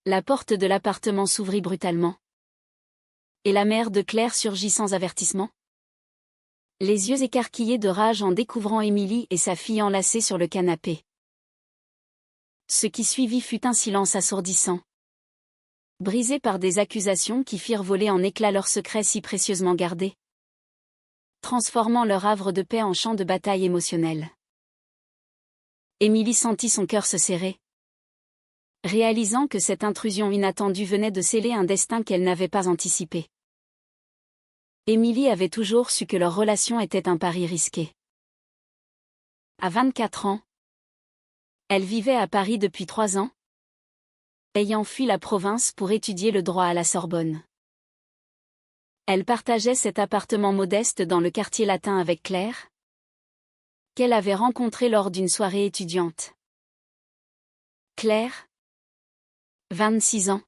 La porte de l'appartement s'ouvrit brutalement. Et la mère de Claire surgit sans avertissement. Les yeux écarquillés de rage en découvrant Émilie et sa fille enlacées sur le canapé. Ce qui suivit fut un silence assourdissant. Brisé par des accusations qui firent voler en éclats leurs secrets si précieusement gardés. Transformant leur havre de paix en champ de bataille émotionnel. Émilie sentit son cœur se serrer. Réalisant que cette intrusion inattendue venait de sceller un destin qu'elle n'avait pas anticipé. Émilie avait toujours su que leur relation était un pari risqué. À 24 ans, elle vivait à Paris depuis 3 ans, ayant fui la province pour étudier le droit à la Sorbonne. Elle partageait cet appartement modeste dans le quartier latin avec Claire, qu'elle avait rencontré lors d'une soirée étudiante. Claire, 26 ans,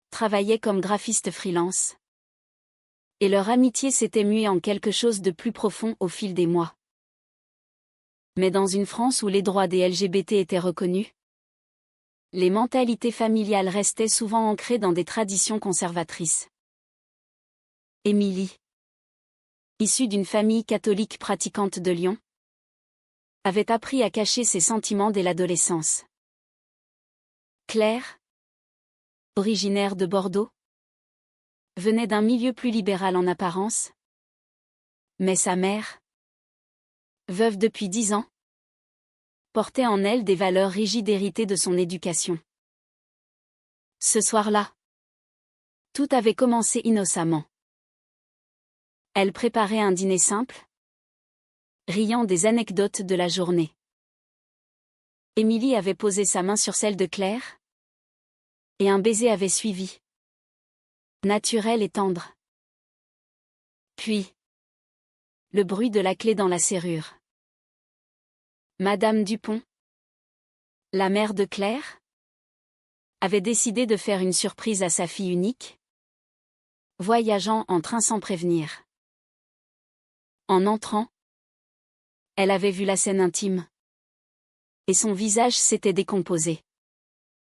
travaillait comme graphiste freelance. Et leur amitié s'était muée en quelque chose de plus profond au fil des mois. Mais dans une France où les droits des LGBT étaient reconnus, les mentalités familiales restaient souvent ancrées dans des traditions conservatrices. Émilie, issue d'une famille catholique pratiquante de Lyon, avait appris à cacher ses sentiments dès l'adolescence. Claire, originaire de Bordeaux, venait d'un milieu plus libéral en apparence. Mais sa mère, veuve depuis 10 ans, portait en elle des valeurs rigides héritées de son éducation. Ce soir-là, tout avait commencé innocemment. Elle préparait un dîner simple, riant des anecdotes de la journée. Émilie avait posé sa main sur celle de Claire, et un baiser avait suivi. Naturel et tendre. Puis, le bruit de la clé dans la serrure. Madame Dupont, la mère de Claire, avait décidé de faire une surprise à sa fille unique, voyageant en train sans prévenir. En entrant, elle avait vu la scène intime. Et son visage s'était décomposé.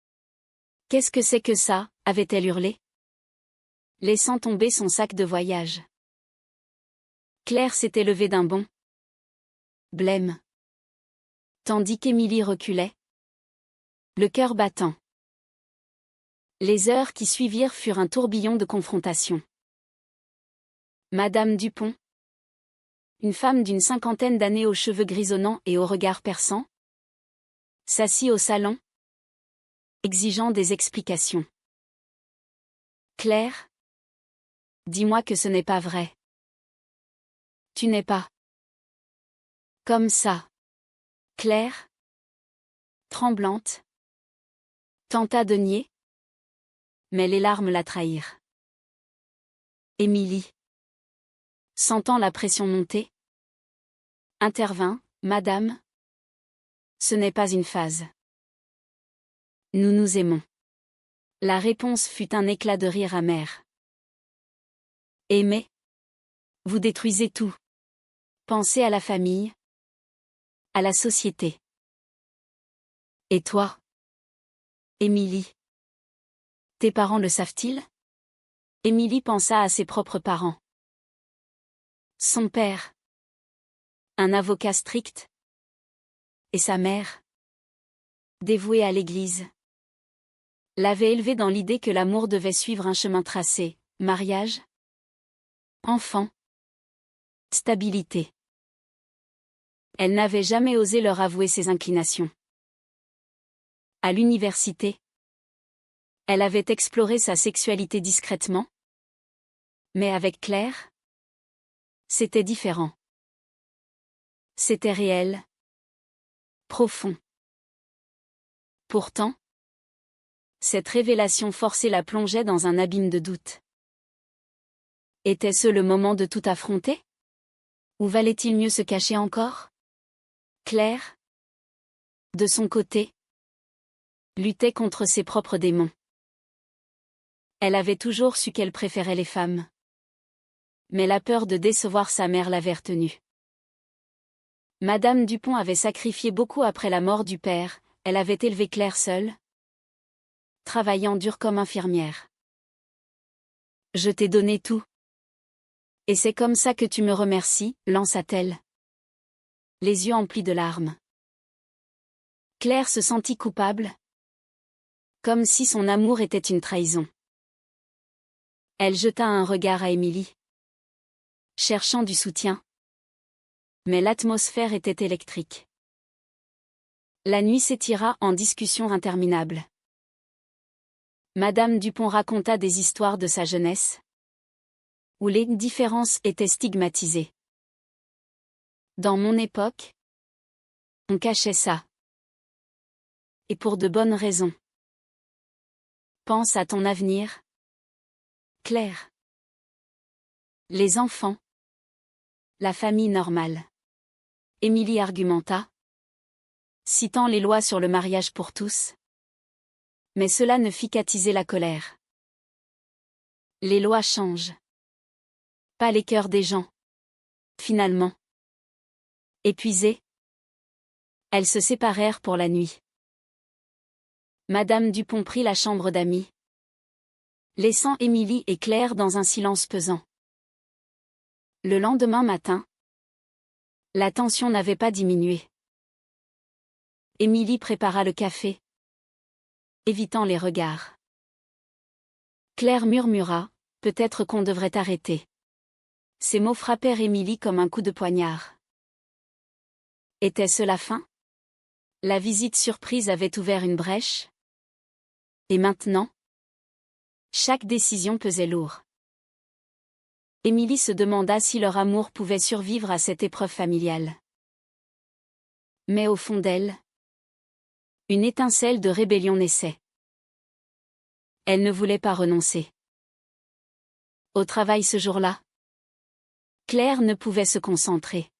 « Qu'est-ce que c'est que ça ?» avait-elle hurlé, laissant tomber son sac de voyage. Claire s'était levée d'un bond. Blême. Tandis qu'Émilie reculait, le cœur battant. Les heures qui suivirent furent un tourbillon de confrontation. Madame Dupont, une femme d'une 50aine d'années aux cheveux grisonnants et au regard perçant, s'assit au salon, exigeant des explications. Claire, dis-moi que ce n'est pas vrai. Tu n'es pas comme ça. Claire, tremblante, tenta de nier, mais les larmes la trahirent. Émilie, sentant la pression monter, intervint, Madame, ce n'est pas une phase. Nous nous aimons. La réponse fut un éclat de rire amer. Aimer? Vous détruisez tout. Pensez à la famille, à la société. Et toi, Émilie? Tes parents le savent-ils? Émilie pensa à ses propres parents. Son père, un avocat strict, et sa mère, dévouée à l'Église, l'avait élevée dans l'idée que l'amour devait suivre un chemin tracé, mariage, enfant, stabilité. Elle n'avait jamais osé leur avouer ses inclinations. À l'université, elle avait exploré sa sexualité discrètement. Mais avec Claire, c'était différent. C'était réel, profond. Pourtant, cette révélation forcée la plongeait dans un abîme de doute. Était-ce le moment de tout affronter? Ou valait-il mieux se cacher encore? Claire, de son côté, luttait contre ses propres démons. Elle avait toujours su qu'elle préférait les femmes. Mais la peur de décevoir sa mère l'avait retenue. Madame Dupont avait sacrifié beaucoup après la mort du père, elle avait élevé Claire seule. travaillant dur comme infirmière. Je t'ai donné tout. Et c'est comme ça que tu me remercies, lança-t-elle, les yeux emplis de larmes. Claire se sentit coupable, comme si son amour était une trahison. Elle jeta un regard à Émilie, cherchant du soutien. Mais l'atmosphère était électrique. La nuit s'étira en discussions interminables. Madame Dupont raconta des histoires de sa jeunesse, où les différences étaient stigmatisées. Dans mon époque, on cachait ça. Et pour de bonnes raisons. Pense à ton avenir, Claire. Les enfants. La famille normale. Émilie argumenta, citant les lois sur le mariage pour tous. Mais cela ne fit qu'attiser la colère. Les lois changent. Pas les cœurs des gens. Finalement. Épuisées, elles se séparèrent pour la nuit. Madame Dupont prit la chambre d'amis, laissant Émilie et Claire dans un silence pesant. Le lendemain matin, la tension n'avait pas diminué. Émilie prépara le café, évitant les regards. Claire murmura, « Peut-être qu'on devrait arrêter. » Ces mots frappèrent Émilie comme un coup de poignard. Était-ce la fin? La visite surprise avait ouvert une brèche. Et maintenant? Chaque décision pesait lourd. Émilie se demanda si leur amour pouvait survivre à cette épreuve familiale. Mais au fond d'elle, une étincelle de rébellion naissait. Elle ne voulait pas renoncer. Au travail ce jour-là, Claire ne pouvait se concentrer.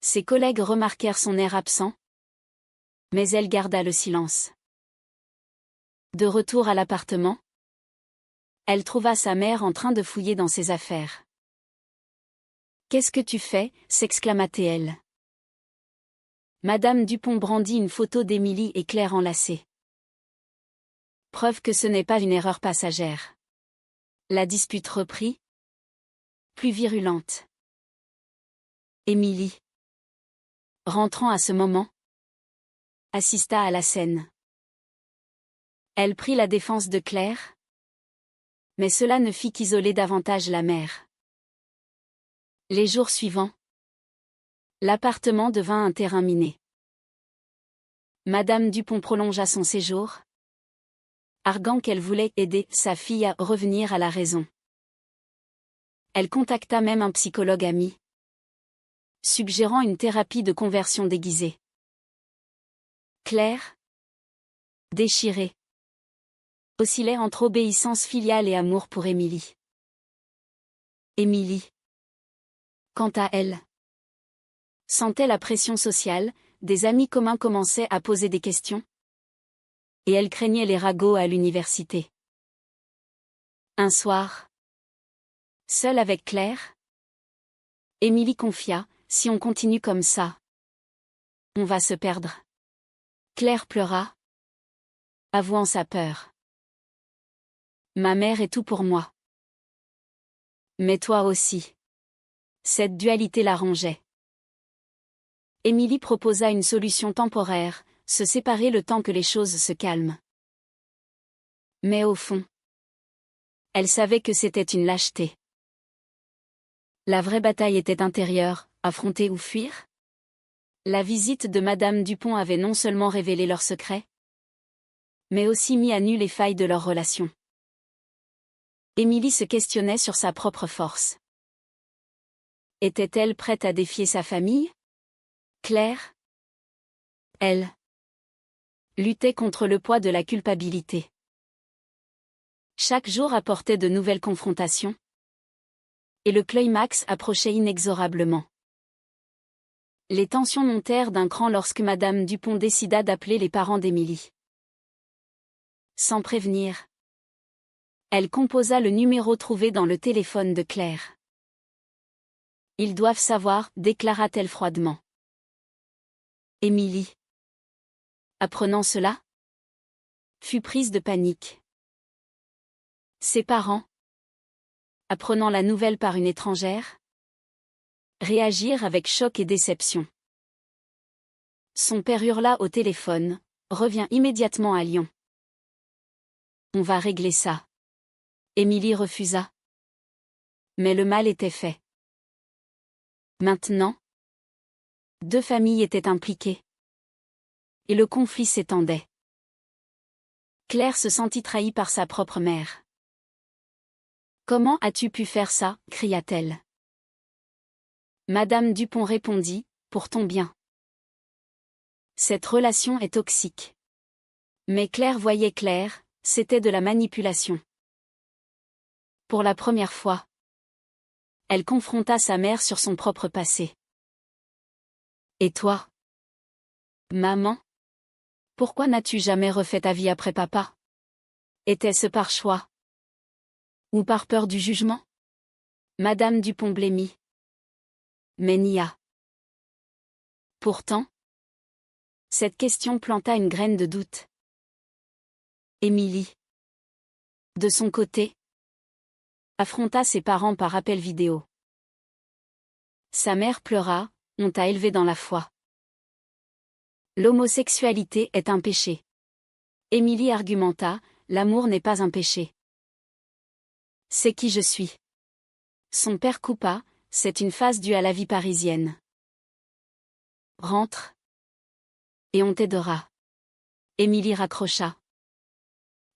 Ses collègues remarquèrent son air absent, mais elle garda le silence. De retour à l'appartement, elle trouva sa mère en train de fouiller dans ses affaires. « Qu'est-ce que tu fais » s'exclama-t-elle. Madame Dupont brandit une photo d'Émilie et Claire enlacées. Preuve que ce n'est pas une erreur passagère. La dispute reprit, plus virulente. Émilie, rentrant à ce moment, assista à la scène. Elle prit la défense de Claire, mais cela ne fit qu'isoler davantage la mère. Les jours suivants, l'appartement devint un terrain miné. Madame Dupont prolongea son séjour, arguant qu'elle voulait aider sa fille à revenir à la raison. Elle contacta même un psychologue ami, suggérant une thérapie de conversion déguisée. Claire, déchirée, oscillait entre obéissance filiale et amour pour Émilie. Émilie, quant à elle, sentait la pression sociale, des amis communs commençaient à poser des questions, et elle craignait les ragots à l'université. Un soir, seule avec Claire, Émilie confia, « Si on continue comme ça, on va se perdre. » Claire pleura, avouant sa peur. « Ma mère est tout pour moi. Mais toi aussi. » Cette dualité l'arrangeait. Émilie proposa une solution temporaire, se séparer le temps que les choses se calment. Mais au fond, elle savait que c'était une lâcheté. La vraie bataille était intérieure, affronter ou fuir? La visite de Madame Dupont avait non seulement révélé leurs secrets, mais aussi mis à nu les failles de leur relation. Émilie se questionnait sur sa propre force. Était-elle prête à défier sa famille? Claire, elle, luttait contre le poids de la culpabilité. Chaque jour apportait de nouvelles confrontations, et le climax approchait inexorablement. Les tensions montèrent d'un cran lorsque Madame Dupont décida d'appeler les parents d'Émilie. Sans prévenir, elle composa le numéro trouvé dans le téléphone de Claire. « Ils doivent savoir » déclara-t-elle froidement. Émilie, apprenant cela, fut prise de panique. Ses parents, apprenant la nouvelle par une étrangère, réagirent avec choc et déception. Son père hurla au téléphone, « Reviens immédiatement à Lyon. On va régler ça. » Émilie refusa. Mais le mal était fait. Maintenant, deux familles étaient impliquées. Et le conflit s'étendait. Claire se sentit trahie par sa propre mère. « Comment as-tu pu faire ça ?» cria-t-elle. Madame Dupont répondit, « Pour ton bien. » Cette relation est toxique. Mais Claire voyait clair, c'était de la manipulation. Pour la première fois, elle confronta sa mère sur son propre passé. « Et toi, maman? Pourquoi n'as-tu jamais refait ta vie après papa? Était-ce par choix? Ou par peur du jugement ?» Madame Dupont blêmit. Mais nia. Pourtant, cette question planta une graine de doute. Émilie, de son côté, affronta ses parents par appel vidéo. Sa mère pleura, « On t'a élevé dans la foi. L'homosexualité est un péché. » Émilie argumenta, « L'amour n'est pas un péché. C'est qui je suis. » Son père coupa, « C'est une phase due à la vie parisienne. Rentre. Et on t'aidera. » Émilie raccrocha.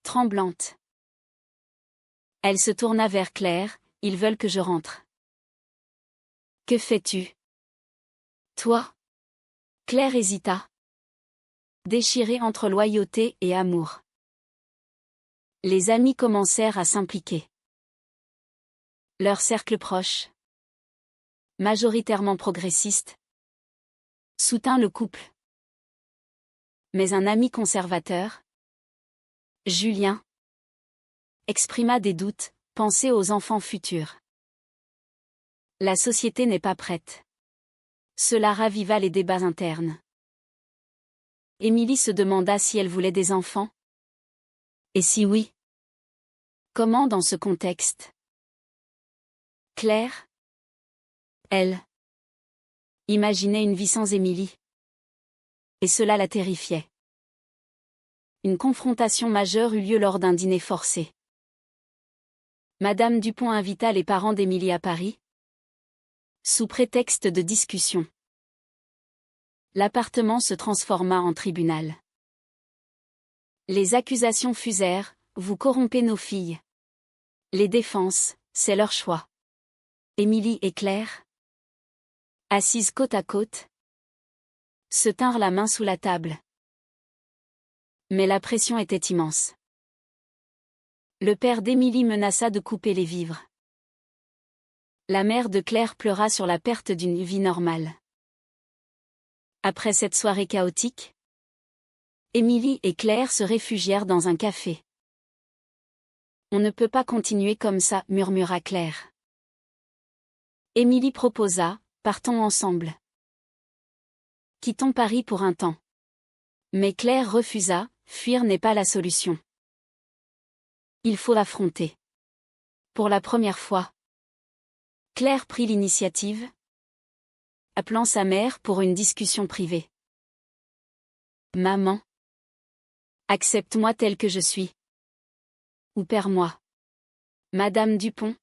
Tremblante. Elle se tourna vers Claire, « Ils veulent que je rentre. Que fais-tu? Toi? » Claire hésita. Déchirée entre loyauté et amour. Les amis commencèrent à s'impliquer. Leur cercle proche, majoritairement progressiste, soutint le couple. Mais un ami conservateur, Julien, exprima des doutes, pensez aux enfants futurs. La société n'est pas prête. Cela raviva les débats internes. Émilie se demanda si elle voulait des enfants. Et si oui, comment dans ce contexte? Claire, elle, imaginait une vie sans Émilie. Et cela la terrifiait. Une confrontation majeure eut lieu lors d'un dîner forcé. Madame Dupont invita les parents d'Émilie à Paris, sous prétexte de discussion. L'appartement se transforma en tribunal. Les accusations fusèrent, « Vous corrompez nos filles. » Les défenses, c'est leur choix. Émilie et Claire, assises côte à côte, se tinrent la main sous la table. Mais la pression était immense. Le père d'Émilie menaça de couper les vivres. La mère de Claire pleura sur la perte d'une vie normale. Après cette soirée chaotique, Émilie et Claire se réfugièrent dans un café. « On ne peut pas continuer comme ça, » murmura Claire. Émilie proposa, « Partons ensemble. Quittons Paris pour un temps. » Mais Claire refusa, « Fuir n'est pas la solution. Il faut l'affronter. » Pour la première fois, Claire prit l'initiative, appelant sa mère pour une discussion privée. « Maman, accepte-moi tel que je suis. Ou perds-moi. » Madame Dupont,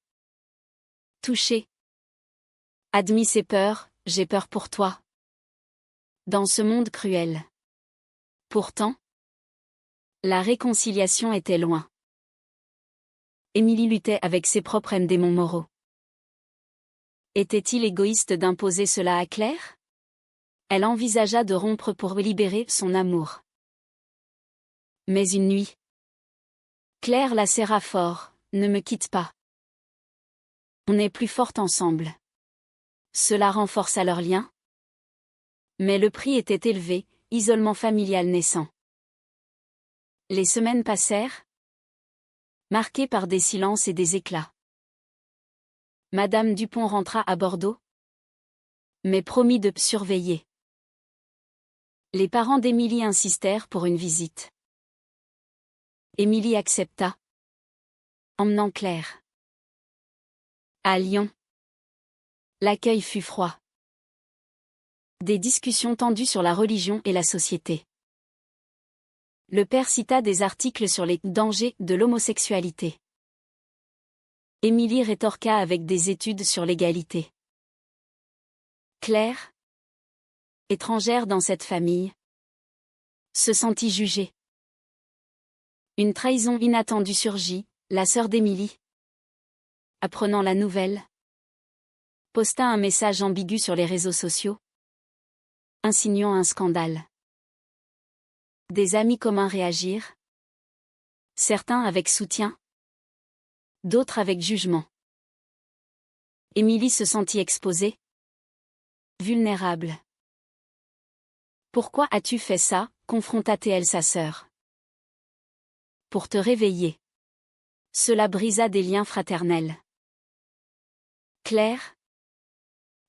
touchée, admit ses peurs, « J'ai peur pour toi. Dans ce monde cruel. » Pourtant, la réconciliation était loin. Émilie luttait avec ses propres démons moraux. Était-il égoïste d'imposer cela à Claire? Elle envisagea de rompre pour libérer son amour. Mais une nuit, Claire la serra fort, « Ne me quitte pas. On est plus fortes ensemble. » Cela renforça leur lien. Mais le prix était élevé, isolement familial naissant. Les semaines passèrent, marquées par des silences et des éclats. Madame Dupont rentra à Bordeaux, mais promit de surveiller. Les parents d'Émilie insistèrent pour une visite. Émilie accepta, emmenant Claire. À Lyon, l'accueil fut froid. Des discussions tendues sur la religion et la société. Le père cita des articles sur les dangers de l'homosexualité. Émilie rétorqua avec des études sur l'égalité. Claire, étrangère dans cette famille, se sentit jugée. Une trahison inattendue surgit, la sœur d'Émilie, apprenant la nouvelle, posta un message ambigu sur les réseaux sociaux, insinuant un scandale. Des amis communs réagirent, certains avec soutien, d'autres avec jugement. Émilie se sentit exposée, vulnérable. Pourquoi as-tu fait ça, confronta-t-elle sa sœur. Pour te réveiller. Cela brisa des liens fraternels. Claire,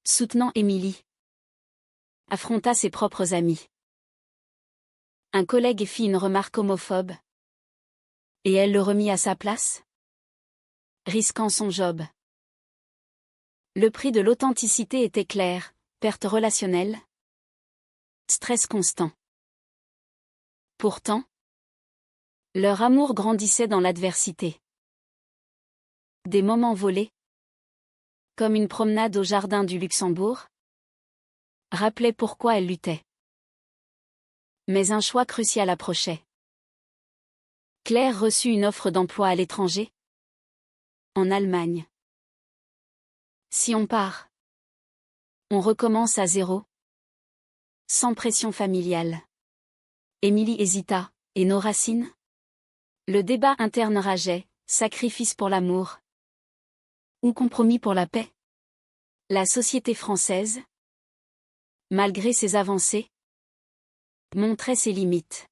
soutenant Émilie, affronta ses propres amis. Un collègue fit une remarque homophobe. Et elle le remit à sa place, risquant son job. Le prix de l'authenticité était clair, perte relationnelle, stress constant. Pourtant, leur amour grandissait dans l'adversité. Des moments volés, comme une promenade au jardin du Luxembourg, rappelaient pourquoi elle luttait. Mais un choix crucial approchait. Claire reçut une offre d'emploi à l'étranger, en Allemagne. Si on part, on recommence à zéro, sans pression familiale. Émilie hésita, et nos racines? Le débat interne rageait, sacrifice pour l'amour, ou compromis pour la paix? La société française, malgré ses avancées, montrait ses limites.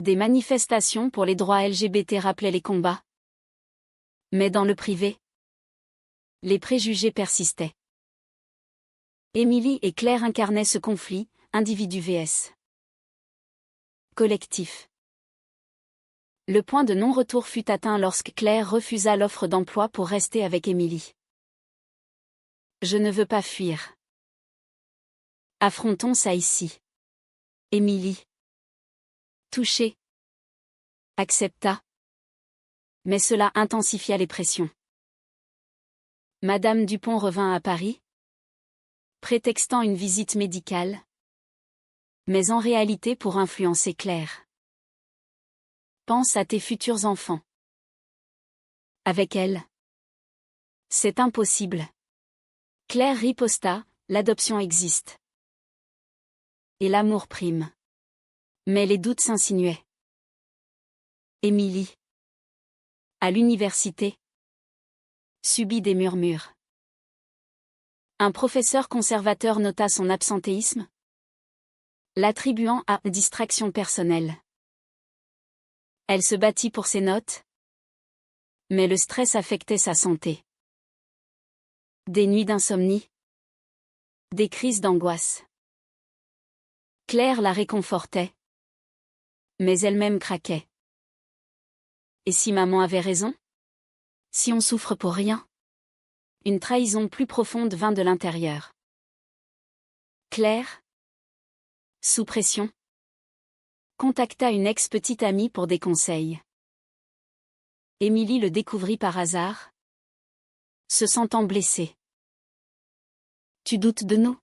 Des manifestations pour les droits LGBT rappelaient les combats. Mais dans le privé, les préjugés persistaient. Émilie et Claire incarnaient ce conflit, individu vs collectif. Le point de non-retour fut atteint lorsque Claire refusa l'offre d'emploi pour rester avec Émilie. Je ne veux pas fuir. Affrontons ça ici. Émilie, touchée, accepta. Mais cela intensifia les pressions. Madame Dupont revint à Paris, prétextant une visite médicale, mais en réalité pour influencer Claire. Pense à tes futurs enfants. Avec elle, c'est impossible. Claire riposta, l'adoption existe. Et l'amour prime. Mais les doutes s'insinuaient. Émilie, à l'université, subit des murmures. Un professeur conservateur nota son absentéisme, l'attribuant à distraction personnelle. Elle se battit pour ses notes, mais le stress affectait sa santé. Des nuits d'insomnie, des crises d'angoisse. Claire la réconfortait, mais elle-même craquait. Et si maman avait raison? Si on souffre pour rien? Une trahison plus profonde vint de l'intérieur. Claire, sous pression, contacta une ex-petite amie pour des conseils. Émilie le découvrit par hasard, se sentant blessée. Tu doutes de nous?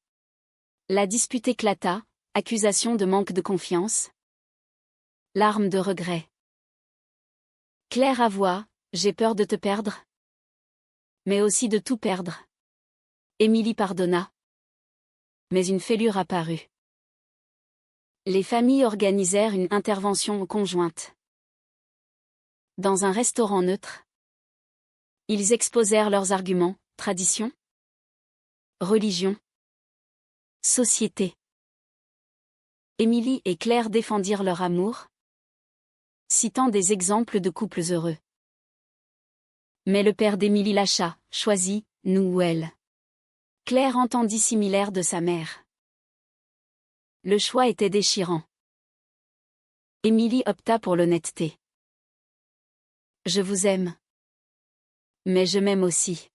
La dispute éclata, accusation de manque de confiance, larmes de regret. Claire avoua, j'ai peur de te perdre, mais aussi de tout perdre. Émilie pardonna, mais une fêlure apparut. Les familles organisèrent une intervention conjointe. Dans un restaurant neutre, ils exposèrent leurs arguments, tradition, religion, société. Émilie et Claire défendirent leur amour, citant des exemples de couples heureux. Mais le père d'Émilie lâcha, choisit, nous ou elle. Claire entendit similaire de sa mère. Le choix était déchirant. Émilie opta pour l'honnêteté. Je vous aime. Mais je m'aime aussi.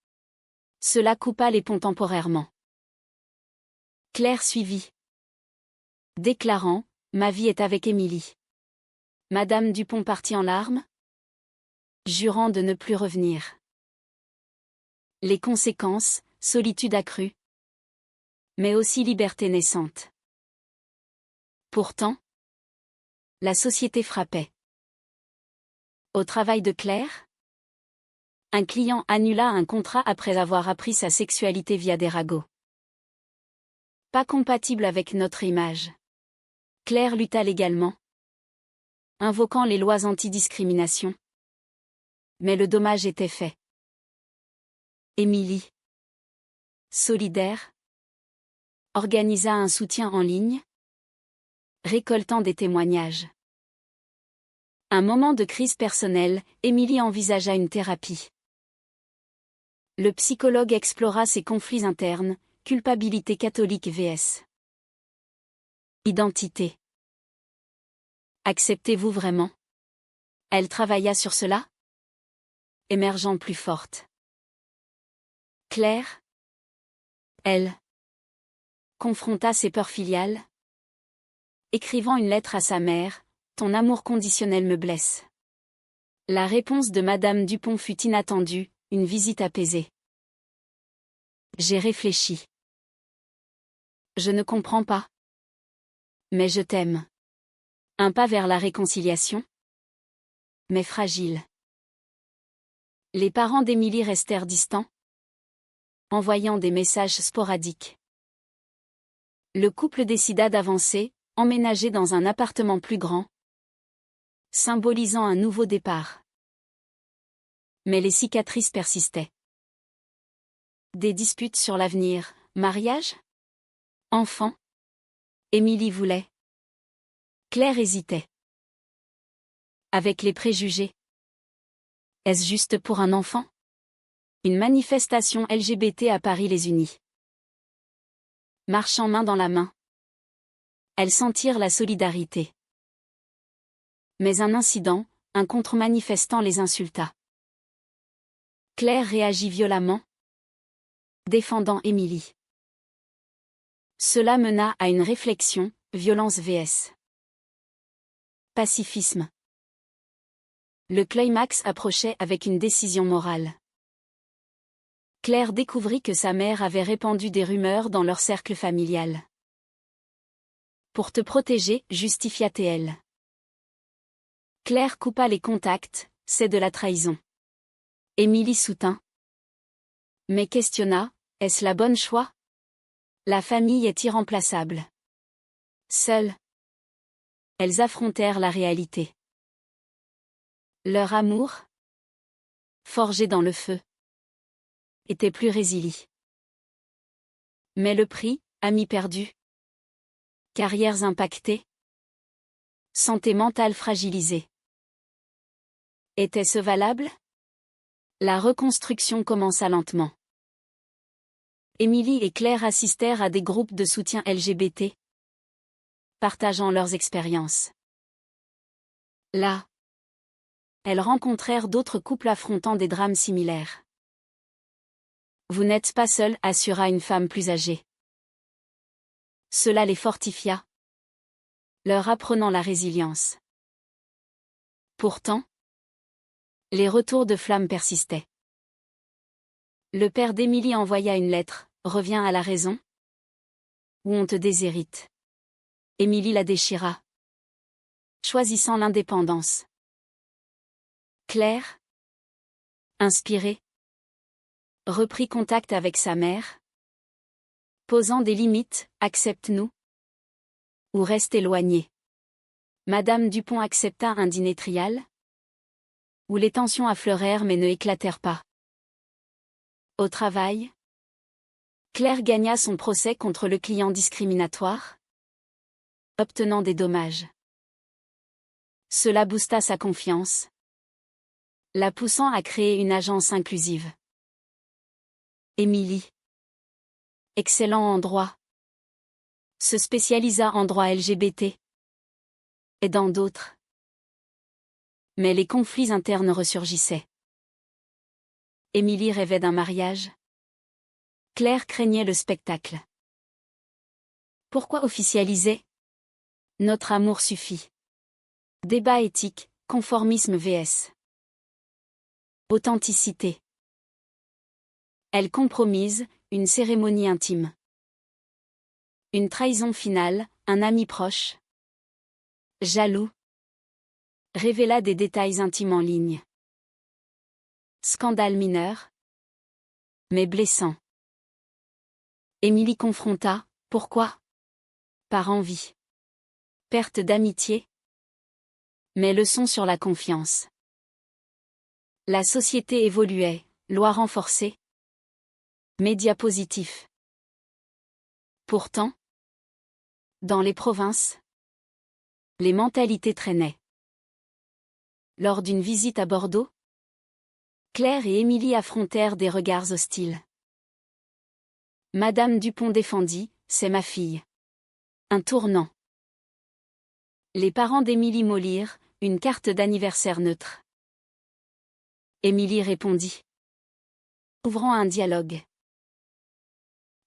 Cela coupa les ponts temporairement. Claire suivit. Déclarant, ma vie est avec Émilie. Madame Dupont partit en larmes, jurant de ne plus revenir. Les conséquences, solitude accrue. Mais aussi liberté naissante. Pourtant, la société frappait. Au travail de Claire, un client annula un contrat après avoir appris sa sexualité via des ragots. Pas compatible avec notre image. Claire lutta légalement, invoquant les lois antidiscrimination. Mais le dommage était fait. Émilie, solidaire, organisa un soutien en ligne, récoltant des témoignages. Un moment de crise personnelle, Émilie envisagea une thérapie. Le psychologue explora ses conflits internes, culpabilité catholique vs. Identité. Acceptez-vous vraiment? Elle travailla sur cela, émergeant plus forte. Claire, elle, confronta ses peurs filiales, écrivant une lettre à sa mère, « Ton amour conditionnel me blesse ». La réponse de Madame Dupont fut inattendue, une visite apaisée. J'ai réfléchi. Je ne comprends pas. Mais je t'aime. Un pas vers la réconciliation? Mais fragile. Les parents d'Émilie restèrent distants, envoyant des messages sporadiques. Le couple décida d'avancer, emménager dans un appartement plus grand, symbolisant un nouveau départ. Mais les cicatrices persistaient. Des disputes sur l'avenir, mariage? Enfant? Émilie voulait. Claire hésitait. Avec les préjugés. Est-ce juste pour un enfant? Une manifestation LGBT à Paris les unit. Marchant main dans la main, elles sentirent la solidarité. Mais un incident, un contre-manifestant les insulta. Claire réagit violemment, défendant Émilie. Cela mena à une réflexion, violence vs. Pacifisme. Le climax approchait avec une décision morale. Claire découvrit que sa mère avait répandu des rumeurs dans leur cercle familial. Pour te protéger, justifia-t-elle. Claire coupa les contacts, c'est de la trahison. Émilie soutint. Mais questionna, est-ce la bonne choix? La famille est irremplaçable. Seules, elles affrontèrent la réalité. Leur amour, forgé dans le feu, était plus résilient. Mais le prix, amis perdus, carrières impactées, santé mentale fragilisée. Était-ce valable? La reconstruction commença lentement. Émilie et Claire assistèrent à des groupes de soutien LGBT, partageant leurs expériences. Là, elles rencontrèrent d'autres couples affrontant des drames similaires. Vous n'êtes pas seul, assura une femme plus âgée. Cela les fortifia, leur apprenant la résilience. Pourtant, les retours de flamme persistaient. Le père d'Émilie envoya une lettre, « Reviens à la raison » ou « On te déshérite ». Émilie la déchira, choisissant l'indépendance. Claire, inspirée, reprit contact avec sa mère, posant des limites, accepte-nous ou reste éloignée. Madame Dupont accepta un dîner trial, où les tensions affleurèrent mais ne éclatèrent pas. Au travail, Claire gagna son procès contre le client discriminatoire, obtenant des dommages. Cela boosta sa confiance, la poussant à créer une agence inclusive. Émilie, excellent en droit, se spécialisa en droit LGBT et dans d'autres. Mais les conflits internes ressurgissaient. Émilie rêvait d'un mariage. Claire craignait le spectacle. Pourquoi officialiser? Notre amour suffit. Débat éthique, conformisme vs. Authenticité. Elle compromise, une cérémonie intime. Une trahison finale, un ami proche. Jaloux. Révéla des détails intimes en ligne. Scandale mineur. Mais blessant. Émilie confronta, pourquoi? Par envie. Perte d'amitié. Mais leçon sur la confiance. La société évoluait, loi renforcée. Médias positifs. Pourtant, dans les provinces, les mentalités traînaient. Lors d'une visite à Bordeaux, Claire et Émilie affrontèrent des regards hostiles. Madame Dupont défendit, c'est ma fille. Un tournant. Les parents d'Émilie mollirent, une carte d'anniversaire neutre. Émilie répondit. Ouvrant un dialogue.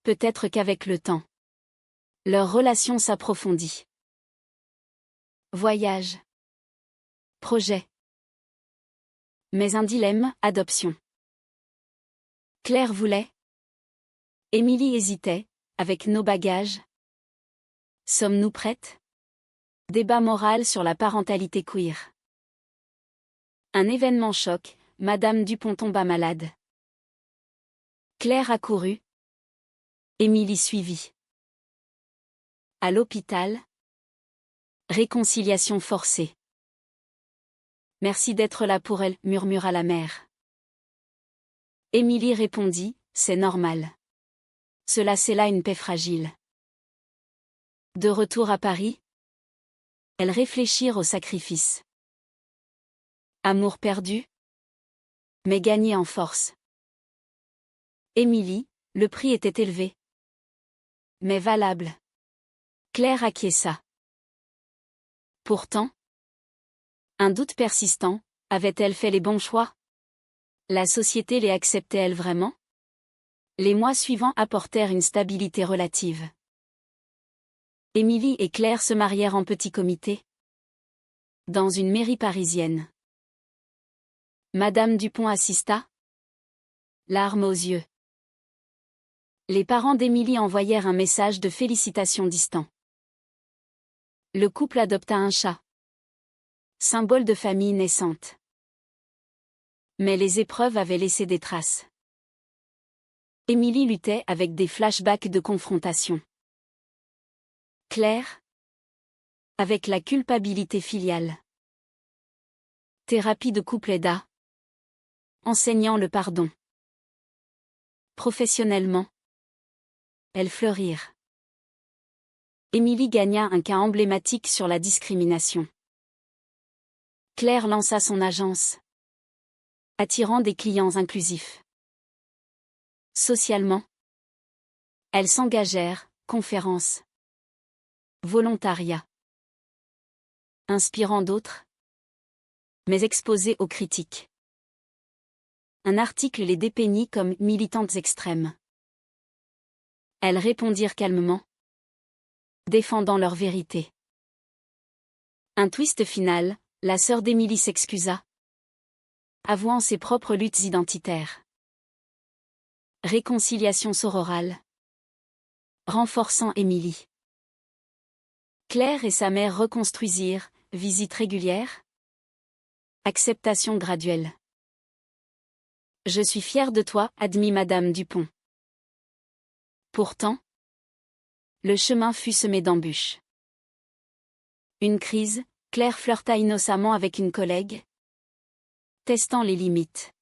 Peut-être qu'avec le temps, leur relation s'approfondit. Voyage. Projet. Mais un dilemme, adoption. Claire voulait. Émilie hésitait, avec nos bagages. Sommes-nous prêtes? Débat moral sur la parentalité queer. Un événement choc, Madame Dupont tomba malade. Claire accourut. Émilie suivit. À l'hôpital. Réconciliation forcée. Merci d'être là pour elle, murmura la mère. Émilie répondit, c'est normal. Cela c'est là une paix fragile. De retour à Paris, elles réfléchirent au sacrifice. Amour perdu, mais gagné en force. Émilie, le prix était élevé. Mais valable. Claire acquiesça. Pourtant, un doute persistant, avait-elle fait les bons choix? La société les acceptait-elle vraiment? Les mois suivants apportèrent une stabilité relative. Émilie et Claire se marièrent en petit comité. Dans une mairie parisienne. Madame Dupont assista. Larmes aux yeux. Les parents d'Émilie envoyèrent un message de félicitations distant. Le couple adopta un chat. Symbole de famille naissante. Mais les épreuves avaient laissé des traces. Émilie luttait avec des flashbacks de confrontation. Claire. Avec la culpabilité filiale. Thérapie de couple aida. Enseignant le pardon. Professionnellement. Elles fleurirent. Émilie gagna un cas emblématique sur la discrimination. Claire lança son agence. Attirant des clients inclusifs. Socialement. Elles s'engagèrent, conférences. Volontariat. Inspirant d'autres. Mais exposées aux critiques. Un article les dépeignit comme militantes extrêmes. Elles répondirent calmement. Défendant leur vérité. Un twist final, la sœur d'Émilie s'excusa. Avouant ses propres luttes identitaires. Réconciliation sororale. Renforçant Émilie. Claire et sa mère reconstruisirent, visite régulière. Acceptation graduelle. Je suis fière de toi, admit Madame Dupont. Pourtant, le chemin fut semé d'embûches. Une crise, Claire flirta innocemment avec une collègue. Testant les limites.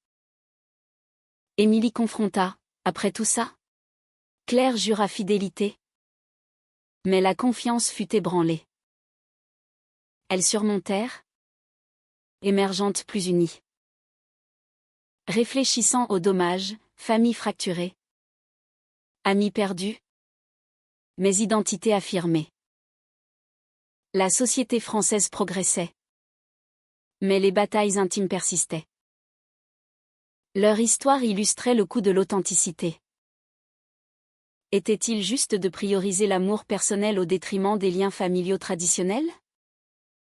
Émilie confronta, après tout ça? Claire jura fidélité. Mais la confiance fut ébranlée. Elles surmontèrent. Émergentes plus unies. Réfléchissant aux dommages, famille fracturée. Amis perdus. Mais identité affirmée. La société française progressait. Mais les batailles intimes persistaient. Leur histoire illustrait le coût de l'authenticité. Était-il juste de prioriser l'amour personnel au détriment des liens familiaux traditionnels ?